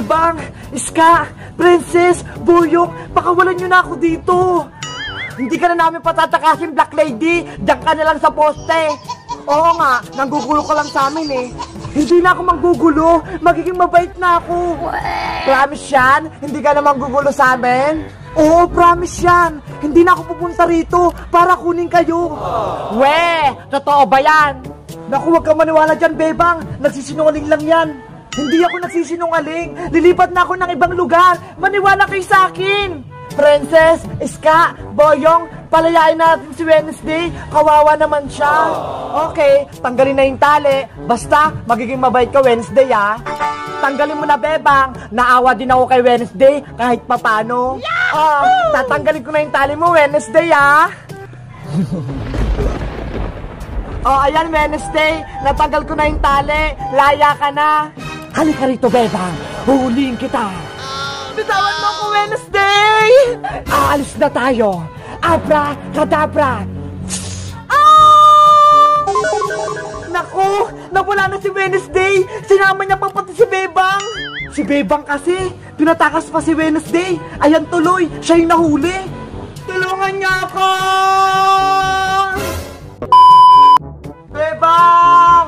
Bebang, Iska, Princess, Boyong, pakawalan nyo na ako dito. Hindi ka na namin patatakasin, Black Lady. Diyan ka na lang sa poste. Oo nga, nanggugulo ka lang sa amin eh. Hindi na ako manggugulo, magiging mabait na ako. Promise yan? Hindi ka na manggugulo sa amin? Oo, promise yan. Hindi na ako pupunta rito para kunin kayo. We, totoo ba yan? Naku, huwag kang maniwala dyan, Bebang. Nagsisinungaling lang yan. Hindi ako nagsisinungaling. Lilipat na ako ng ibang lugar. Maniwala kayo sa akin. Princess, Iska, Boyong, palayain natin si Wednesday. Kawawa naman siya. Okay, tanggalin na yung tali. Basta, magiging mabait ka Wednesday, ah. Tanggalin mo na, Bebang. Naawa din ako kay Wednesday kahit papano. Tatanggalin ko na yung tali mo, Wednesday, ah. Ayan, Wednesday. Natanggal ko na yung tali. Laya ka na. Halika rito, Bebang. Huhulihin kita. Bitawan mo ako, Wednesday! Aalis na tayo. Abra, kadabra. Naku, nawala na si Wednesday. Sinama niya pa pati si Bebang. Si Bebang kasi, pinatakas pa si Wednesday. Ayan tuloy, siya yung nahuli. Tulungan niya ako! Bebang!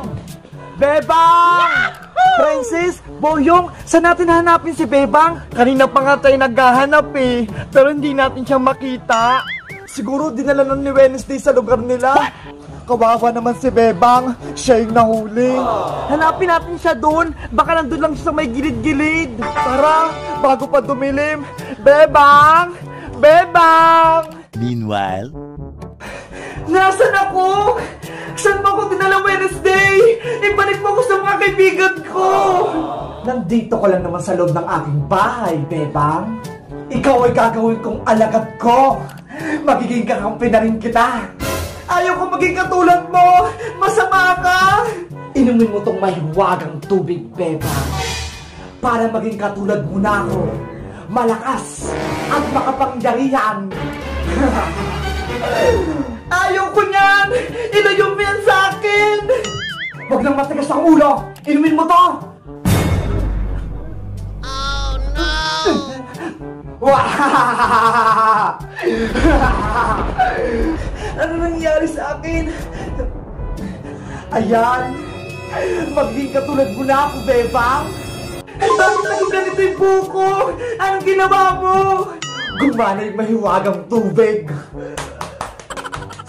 Bebang! Princess, Boyong, saan natin hanapin si Bebang? Kanina pa nga tayo naghahanap eh, pero hindi natin siya makita. Siguro dinala na ni Wednesday sa lugar nila. Kawawa naman si Bebang, siya yung nahuli. Hanapin natin siya doon, baka nandun lang siya sa may gilid-gilid. Tara, bago pa dumilim. Bebang! Bebang! Meanwhile, nasaan ako? Saan mo ako dinala, Wednesday? Ibalik mo ako sa mga kaibigan ko. Nandito ko lang naman sa loob ng aking bahay, Bebang. Ikaw ay gagawin kong alagad ko. Magiging kakampi na rin kita. Ayaw ko maging katulad mo. Masama ka. Inumin mo tong mahiwagang tubig, Bebang. Para maging katulad mo na ako. Malakas at makapangyarihan. Ayaw ko niyan! Ilayo mo yan sa akin! Huwag lang matigas ang ulo! Inumin mo to! Oh no! Ano nangyari sa akin? Ayan! Magiging katulad mo na ako, Bebang! Bakit naging ganito yung buko? Anong ginawa mo? Gumana yung mahiwagang tubig!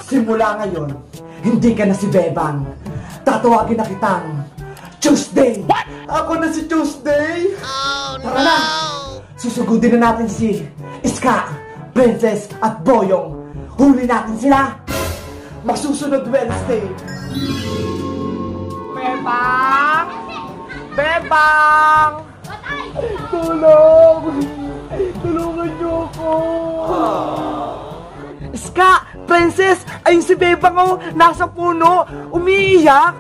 Simula ngayon, hindi ka na si Bebang. Tatawagin na kitang Tuesday. What? Ako na si Tuesday. Oh, tara na. Susugudin na natin si Iska, Princess at Boyong. Huli natin sila. Masusunod Wednesday. Bebang! Bebang! Tulong! Tulungan niyo ako! Iska! Princess! Ayun si Bebang oh! Nasa puno! Umiiyak!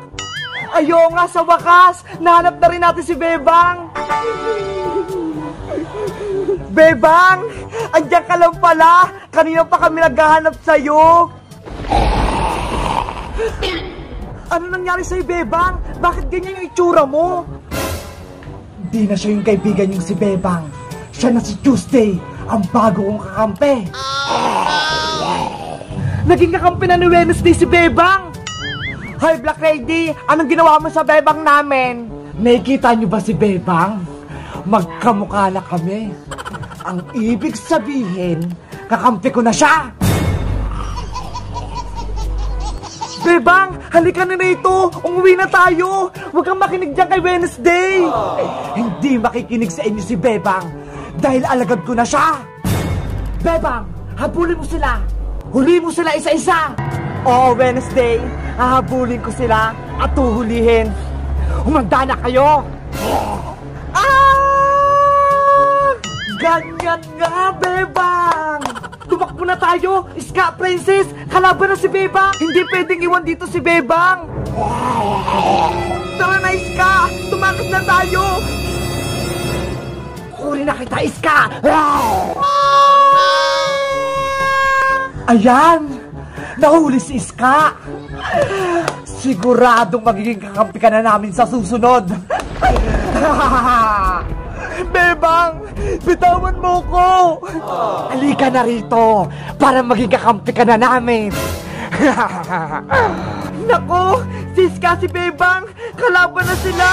Ayaw nga sa wakas! Nahanap na rin natin si Bebang! Bebang! Andiyan ka lang pala! Kanina pa kami naghahanap sa'yo! Ano nangyari sa'yo, Bebang? Bakit ganyan yung itsura mo? Di na siya yung kaibigan yung si Bebang. Siya na si Tuesday, ang bago kong kakampi. Naging kakampi na ni Wednesday si Bebang. Hi, Black Lady, anong ginawa mo sa Bebang namin? Nakikita niyo ba si Bebang? Magkamukha na kami. Ang ibig sabihin, kakampi ko na siya. Bebang, halika na rito. Umuwi na tayo. Huwag kang makinig dyan kay Wednesday. Hindi makikinig sa inyo si Bebang dahil alagad ko na siya. Bebang, habulin mo sila. Huli mo sila isa-isa. Oo, Wednesday. Hahabulin ko sila at tuhulihin. Humanda na kayo. Ganyan nga, Bebang. Tumakbo na tayo, Iska, Princess. Kalaban na si Bebang. Hindi pwedeng iwan dito si Bebang. Tara na, Iska. Tumakbo na tayo. Huli na kita, Iska. Ayan. Nahuli si Iska. Siguradong magiging kakampi ka na namin sa susunod. Bebang! Bitawan mo ko! Halika na rito para maging kakampi ka na namin. Nako, si Iska, si Bebang, kalaban na sila.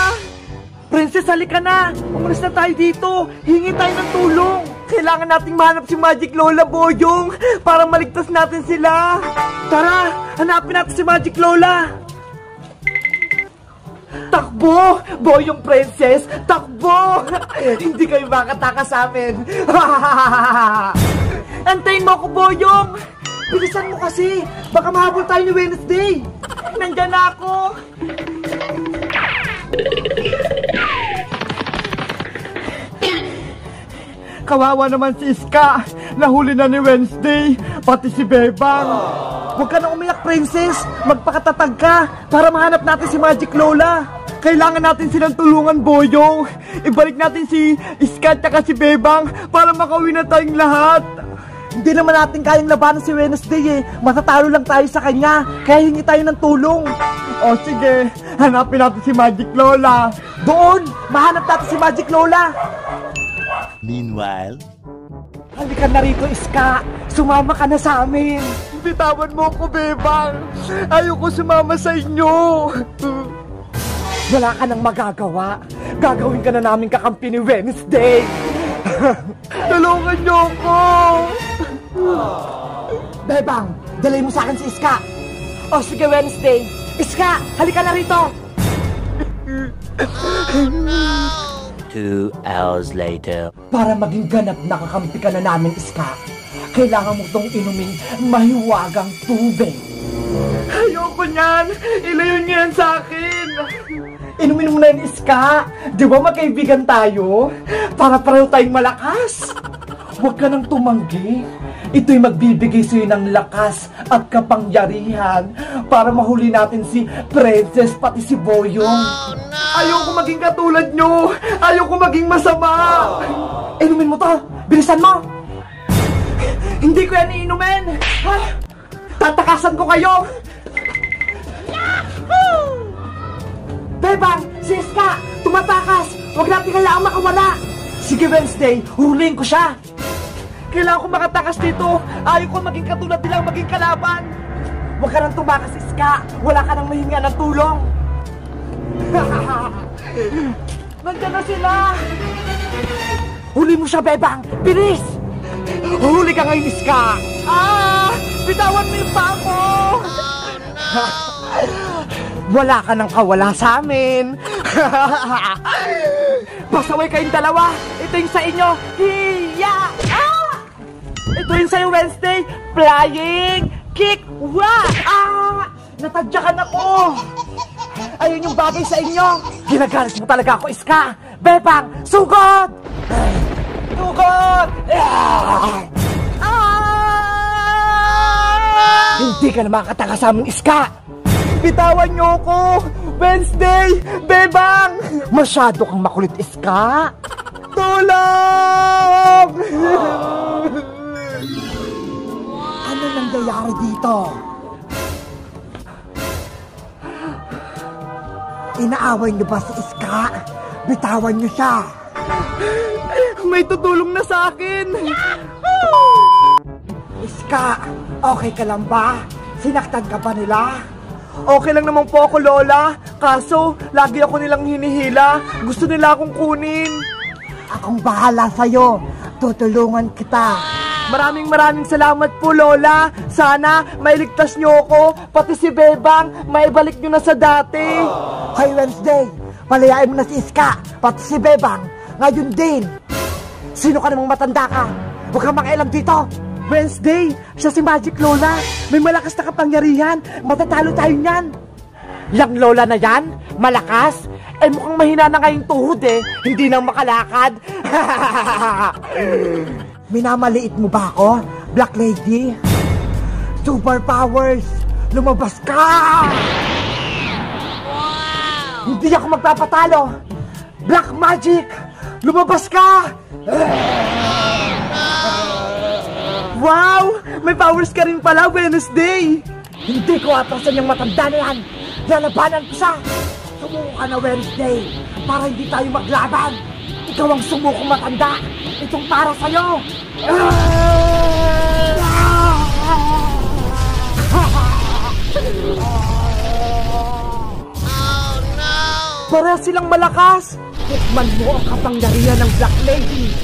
Princess, halika na. Umalis na tayo dito. Hingi tayo ng tulong. Kailangan nating mahanap si Magic Lola, Boyong, para maligtas natin sila. Tara, hanapin natin si Magic Lola. Takbo! Boyong, Princess, takbo! Hindi kayo makatakas sa amin. Antayin mo ako, Boyong. Bilisan mo kasi. Baka mahabol tayo ni Wednesday. Nandyan na ako. Kawawa naman si Iska. Nahuli na ni Wednesday. Pati si Bebang. Huwag ka na umiyak, Princess. Magpakatatag ka para mahanap natin si Magic Lola. Kailangan natin silang tulungan, Boyong. Ibalik natin si Iska at si Bebang para makauwi na tayong lahat. Hindi naman natin kayang labanan si Wednesday eh. Matatalo lang tayo sa kanya. Kaya hingi tayo ng tulong. O sige, hanapin natin si Magic Lola. Doon! Mahanap natin si Magic Lola. Meanwhile, halika na rito, Iska. Sumama ka na sa amin. Bitawan mo ko, Bebang. Ayoko sumama sa inyo. Wala ka nang magagawa. Gagawin ka na namin kakampi ni Wednesday. Tulungan niyo ko. Bebang, dalay mo sa akin si Iska. O sige, Wednesday. Iska, halika na rito. 2 hours later. Para maging ganap na kakampi ka na namin, Iska, kailangan mo itong inumin mahiwagang tubig. Ayoko niyan! Ilayo niyo yan sa akin! Inumin mo na yan, Iska! Di ba magkaibigan tayo? Para pareho tayong malakas! Huwag ka nang tumanggi. Ito'y magbibigay sa'yo ng lakas at kapangyarihan para mahuli natin si Princess pati si Boyong. Oh, no! Ayoko maging katulad nyo! Ayoko maging masama! Inumin mo to! Bilisan mo! Hindi ko yan iinumin! Ha? Tatakasan ko kayo! Yahoo! Bebang! Si Iska! Tumatakas! Huwag natin kailangang makawala! Sige, Wednesday! Huliin ko siya! Kailangan ko makatakas dito! Ayaw ko maging katulad nilang maging kalaban! Huwag ka nang tumakas, Iska! Wala ka nang mahinga ng tulong! Nandiyan na sila! Huli mo siya, Bebang! Bilis! Huli ka ngayon, Iska! Ah! Bitawan mo yung paa ko! Wala ka nang kawala sa amin! Pasaway kayong dalawa! Ito yung sa inyo! Hiya! Ah! Ito yung sa'yo, Wednesday! Flying! Kick! Wah! Ah! Natadyakan ako! Ayun yung bagay sa inyo! Ginagalit mo talaga ako, Iska! Bebang! Sugod! Sugod! Ah! Hindi ka na makatakas sa aming, Iska! Bitawan niyo ako! Wednesday! Bebang! Masyado kang makulit, Iska! Tulong! Ano nangyayari dito? Inaaway niyo ba si Iska? Bitawan niyo siya! May tutulong na sa akin! Iska, okay ka lang ba? Sinaktan ka ba nila? Okay lang naman po ako, Lola. Kaso, lagi ako nilang hinihila. Gusto nila akong kunin. Akong bahala sa'yo. Tutulungan kita. Maraming salamat po, Lola. Sana mailigtas niyo ako. Pati si Bebang, maibalik niyo na sa dati. Hoy, Wednesday. Palayain mo na si Iska. Pati si Bebang. Ngayon din. Sino ka namang matanda ka? Huwag kang makialam dito. Wednesday, siya si Magic Lola. May malakas na kapangyarihan. Matatalo tayo niyan. Yang Lola na yan? Malakas? Eh mukhang mahina na ngayong tuhod eh. Hindi nang makalakad. Minamaliit mo ba ako, Black Lady? Superpowers! Lumabas ka! Wow! Hindi ako magpapatalo! Black Magic! Lumabas ka! Wow! May powers ka rin pala, Wednesday! Hindi ko atrasan yung matanda na yan! Lalabanan ko siya! Sumuko ka na, Wednesday! Para hindi tayo maglaban! Ikaw ang sumukong matanda. Itong para sa'yo. Para silang malakas. Tikman mo ang kapangyarihan ng Black Lady.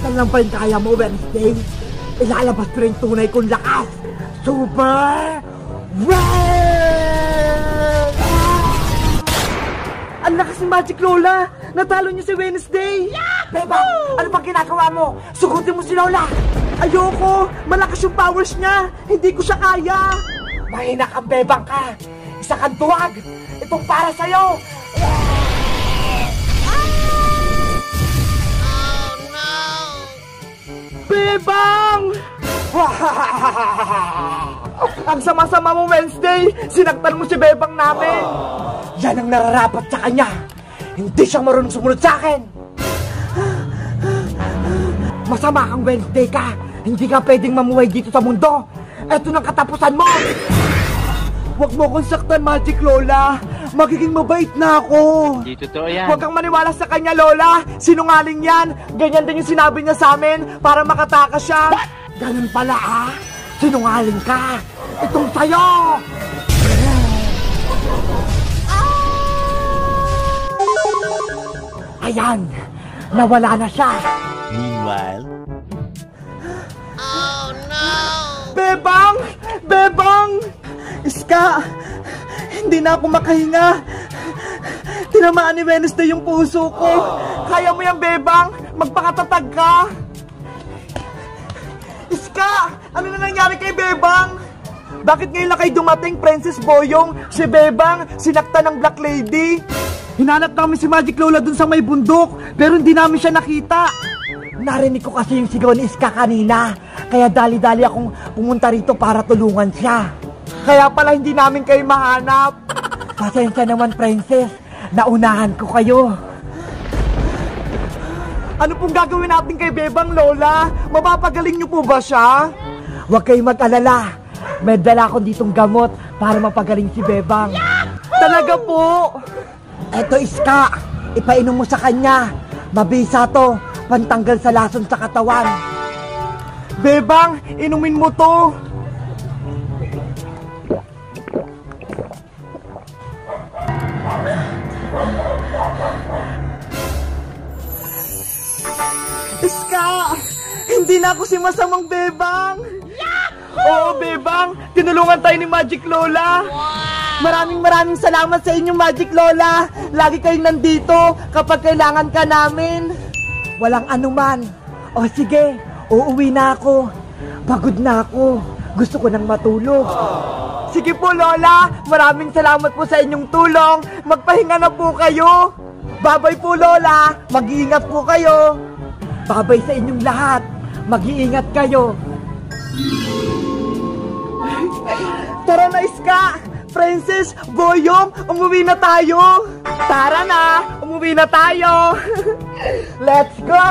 Saan lang ba yung kaya mo, Wednesday? Ilalabas ko rin tunay kong lakas. Super Red! Ang lakas ni Magic Lola. Natalo niyo si Wednesday. Beba, ano bang ginagawa mo? Sugutin mo si Lola. Ayoko. Malakas yung powers niya. Hindi ko siya kaya. Mahina kang bebang ka. Isa kang tuwag. Itong para sa'yo. Bebang! Ang sama-sama mo, Wednesday. Sinaktan mo si Bebang namin. Yan ang nararapat sa kanya. Hindi siyang marunong sumunod sa akin. Masama kang Wednesday ka. Hindi ka pwedeng mamuhay dito sa mundo. Ito ng katapusan mo. Huwag mo kong saktan, Magic Lola. Magiging mabait na ako. Hindi totoo yan. Huwag kang maniwala sa kanya, Lola. Sinungaling yan. Ganyan din yung sinabi niya sa amin para makatakas siya. What? Ganun pala, ha? Sinungaling ka. Itong sa'yo. Ayan. Nawala na siya. Meanwhile, Bebang! Bebang! Iska! Hindi na ako makahinga. Tinamaan ni Wednesday yung puso ko. Kaya mo yan, Bebang. Magpakatatag ka. Iska! Ano na nangyari kay Bebang? Bakit ngayon lang kayo dumating, Princess Boyong? Si Bebang, sinaktan ng Black Lady. Hinanap namin si Magic Lola dun sa may bundok, pero hindi namin siya nakita. Narinig ko kasi yung sigaw ni Iska kanina. Kaya dali-dali akong pumunta rito para tulungan siya. Kaya pala hindi namin kayo mahanap. Pasensya naman, Princess. Naunahan ko kayo. Ano pong gagawin natin kay Bebang, Lola? Mapapagaling niyo po ba siya? Huwag kayong mag-alala. May dala ko ditong gamot para mapagaling si Bebang. Talaga po? Eto, Iska. Ipainom mo sa kanya. Mabisa to. Pantanggal sa lason sa katawan. Bebang, inumin mo to. Iska! Hindi na ako si masamang Bebang! Oo, Bebang! Tinulungan tayo ni Magic Lola! Maraming salamat sa inyong Magic Lola! Lagi kayong nandito kapag kailangan ka namin! Walang anuman! O sige, uuwi na ako! Pagod na ako! Gusto ko nang matulog! Sige po, Lola! Maraming salamat po sa inyong tulong! Magpahinga na po kayo! Babay po, Lola! Mag-iingat po kayo! Babay sa inyong lahat! Mag-iingat kayo! Tara na, Iska! Princess, Boyong, umuwi na tayo! Tara na! Umuwi na tayo! Let's go!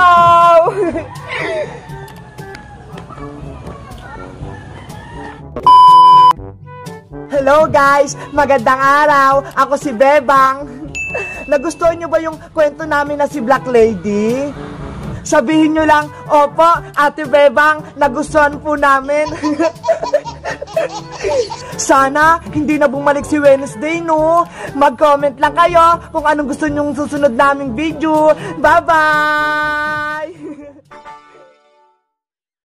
Hello guys! Magandang araw! Ako si Bebang! Nagustuhan nyo ba yung kwento namin na si Black Lady? Sabihin nyo lang, opo, Ate Bebang, nagustuhan po namin. Sana hindi na bumalik si Wednesday, no? Mag-comment lang kayo kung anong gusto nyong susunod naming video. Bye-bye!